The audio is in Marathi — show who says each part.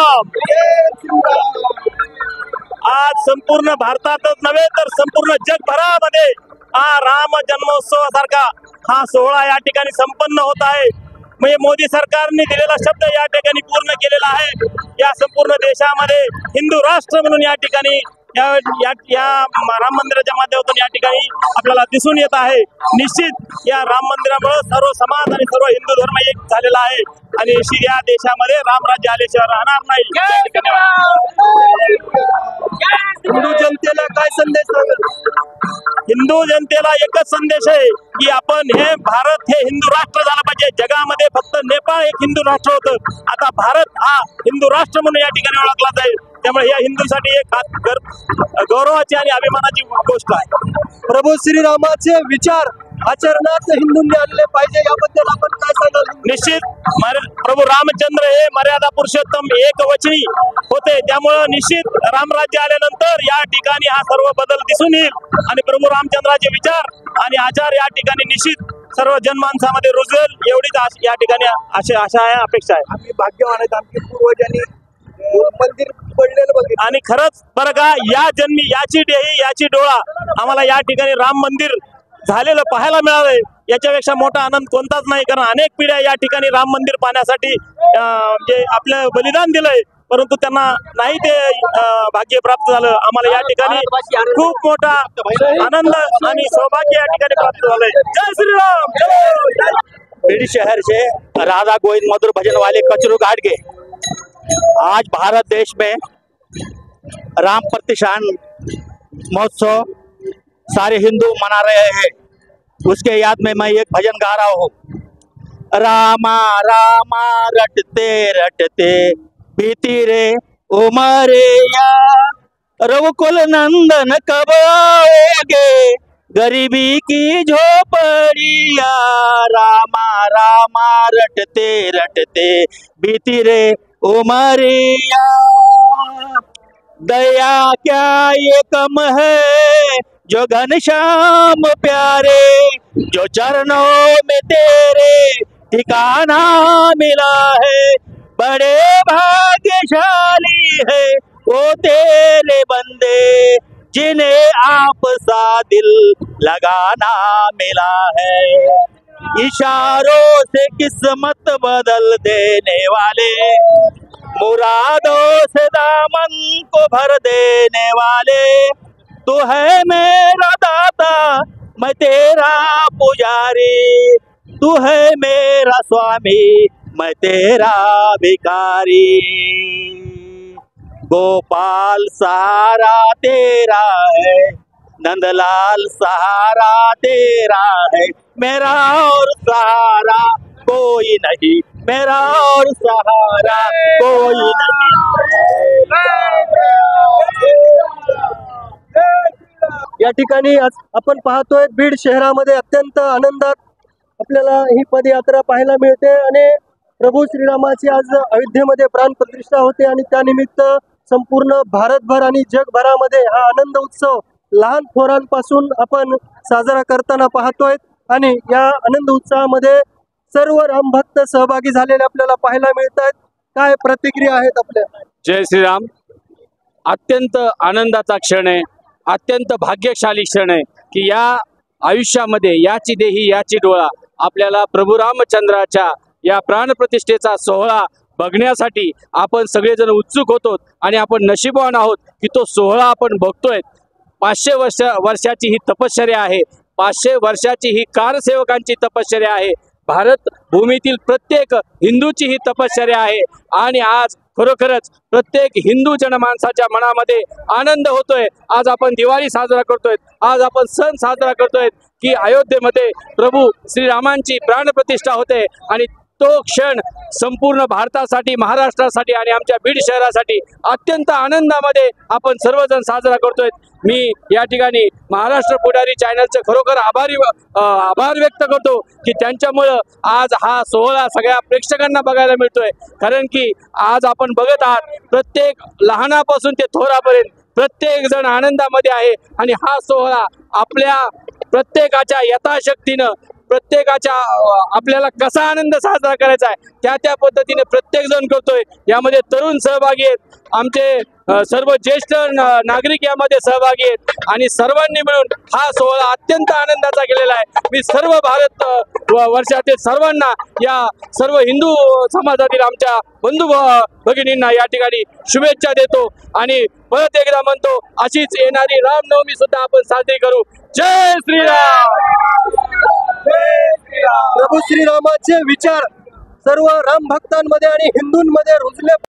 Speaker 1: श्रीराम। आज संपूर्ण भारतातच नव्हे तर संपूर्ण जगभरामध्ये हा राम जन्मोत्सवासारखा हा सोहळा या ठिकाणी संपन्न होत आहे। म्हणजे मोदी सरकारने दिलेला शब्द या ठिकाणी पूर्ण केलेला आहे। या संपूर्ण देशामध्ये हिंदू राष्ट्र म्हणून या ठिकाणी या राम मंदिराच्या माध्यमातून या ठिकाणी आपल्याला दिसून येत आहे। निश्चित या राम मंदिरामुळे सर्व समाज आणि सर्व हिंदू धर्म एक झालेला आहे आणि या देशामध्ये रामराज्य आल्याशिवाय राहणार नाही।
Speaker 2: हिंदू जनतेला काय संदेश द्याल?
Speaker 1: हिंदू जनतेला एकच संदेश आहे की आपण हे भारत हे हिंदू राष्ट्र झालं पाहिजे। जगामध्ये फक्त नेपाळ एक हिंदू राष्ट्र होतं, आता भारत हा हिंदू राष्ट्र म्हणून या ठिकाणी ओळखला जाईल। त्यामुळे या हिंदूसाठी एक गौरवाची आणि अभिमानाची गोष्ट आहे।
Speaker 2: प्रभू श्रीरामाचे विचार आचरणात हिंदूंनी आणले पाहिजे, याबद्दल आपण काय सांगाल?
Speaker 1: निश्चित प्रभू रामचंद्र हे मर्यादा पुरुषोत्तम एकवचनी होते, त्यामुळे निश्चित रामराज्य आल्यानंतर या ठिकाणी हा सर्व बदल दिसून येईल आणि प्रभू रामचंद्राचे विचार आणि आचार या ठिकाणी निश्चित सर्व जनमानसामध्ये रुजवेल एवढीच या ठिकाणी आशा आहे, अपेक्षा आहे।
Speaker 2: आम्ही भाग्यवान आहेत, आमच्या पूर्वजांनी मंदिर पडलेलं बघितलं
Speaker 1: आणि खरंच बरं का या जन्मी याची डेही याची डोळा आम्हाला या ठिकाणी राम मंदिर झालेलं पाहायला मिळालंय। याच्यापेक्षा मोठा आनंद कोणताच नाही, कारण अनेक पिढ्या या ठिकाणी राम मंदिर पाहण्यासाठी जे आपलं बलिदान दिलंय, परंतु त्यांना नाही ते भाग्य प्राप्त झालं। आम्हाला या ठिकाणी खूप मोठा आनंद आणि सौभाग्य या ठिकाणी प्राप्त झालंय। जय श्रीराम।
Speaker 3: बीड़ शहर से राधा गोविंद मधुर भजन वाले कचरू घाट के आज भारत देश में राम प्रतिष्ठान महोत्सव सारे हिंदू मना रहे हैं। उसके याद में मैं एक भजन गा रहा हूँ। रामा रामा रटते रटते बीती रे उमरिया, रघुकुल नंदन कब आओगे, गरीबी की झोपड़िया। रामा रामा रटते रटते बीती रे उमरिया, दया क्या ये कम है जो घनश्याम प्यारे, जो चरणों में तेरे ठिकाना मिला है। बड़े भाग्यशाली है वो तेरे बंदे, जिन्हें आप सा दिल लगाना मिला है। इशारों से किस्मत बदल देने वाले, मुरादों से दामन को भर देने वाले, तू है मेरा दाता मैं तेरा पुजारी, तू है मेरा स्वामी मैं तेरा भिखारी। गोपाल सहारा तेरा है, नंदलाल सहारा तेरा है, मेरा और सहारा कोई नहीं, मेरा और सहारा कोई नहीं।
Speaker 2: या ठिकाणी आपण पाहतोय बीड शहरामध्ये अत्यंत आनंदात आपल्याला ही पदयात्रा पाहायला मिळते आणि प्रभू श्रीरामाची आज अयोध्येमध्ये प्राण प्रतिष्ठा होते आणि त्यानिमित्त संपूर्ण भारतभर आणि जगभरामध्ये हा आनंद उत्सव लहान थोरांपासून आपण साजरा करताना पाहतोय आणि या आनंद उत्सवामध्ये सर्व रामभक्त सहभागी झालेले आपल्याला पाहायला मिळत आहेत। काय प्रतिक्रिया आहेत आपल्या?
Speaker 4: जय श्रीराम। अत्यंत आनंदाचा क्षण आहे, अत्यंत भाग्यशाली क्षण आहे की या आयुष्यामध्ये याची देही याची डोळा आपल्याला प्रभू रामचंद्राच्या या प्राणप्रतिष्ठेचा सोहळा बघण्यासाठी आपण सगळेजण उत्सुक होतो आणि आपण नशीबवान आहोत की तो सोहळा आपण बघतोय। 500 वर्षाची ही तपश्चर्या आहे, 500 वर्षाची ही कारसेवकांची तपश्चर्या आहे, भारत भूमीतील प्रत्येक हिंदूची ही तपश्चर्या आहे आणि आज खरोखरच प्रत्येक हिंदू जनमानसाच्या मनामध्ये आनंद होतोय। आज आपण दिवाळी साजरा करतोय, आज आपण सण साजरा करतोय की अयोध्येमध्ये प्रभू श्रीरामांची प्राणप्रतिष्ठा होते आणि तो क्षण संपूर्ण भारतासाठी, महाराष्ट्रासाठी आणि आमच्या बीड शहरासाठी अत्यंत आनंदामध्ये आपण सर्वजण साजरा करतोय। मी या ठिकाणी महाराष्ट्र पुढारी चॅनलचे खरोखर आभार व्यक्त करतो की त्यांच्यामुळं आज हा सोहळा सगळ्या प्रेक्षकांना बघायला मिळतोय। कारण की आज आपण बघत आहात प्रत्येक लहानापासून ते थोरापर्यंत प्रत्येक जण आनंदामध्ये आहे आणि हा सोहळा आपल्या प्रत्येकाच्या यथाशक्तीनं प्रत्येकाच्या आपल्याला कसा आनंद साजरा करायचा आहे त्या पद्धतीने प्रत्येक जण करतोय। यामध्ये तरुण सहभागी आहेत, आमचे सर्व ज्येष्ठ नागरिक यामध्ये सहभागी आहेत आणि सर्वांनी मिळून हा सोहळा अत्यंत आनंदाचा केलेला आहे। मी सर्व भारत वर्षातील सर्वांना, या सर्व हिंदू समाजातील आमच्या बंधू भगिनींना या ठिकाणी शुभेच्छा देतो आणि परत एकदा म्हणतो, अशीच येणारी रामनवमी सुद्धा आपण साजरी करू। जय श्रीराम।
Speaker 2: प्रभू श्रीरामाचे विचार सर्व राम भक्तांमध्ये आणि हिंदूंमध्ये रुजले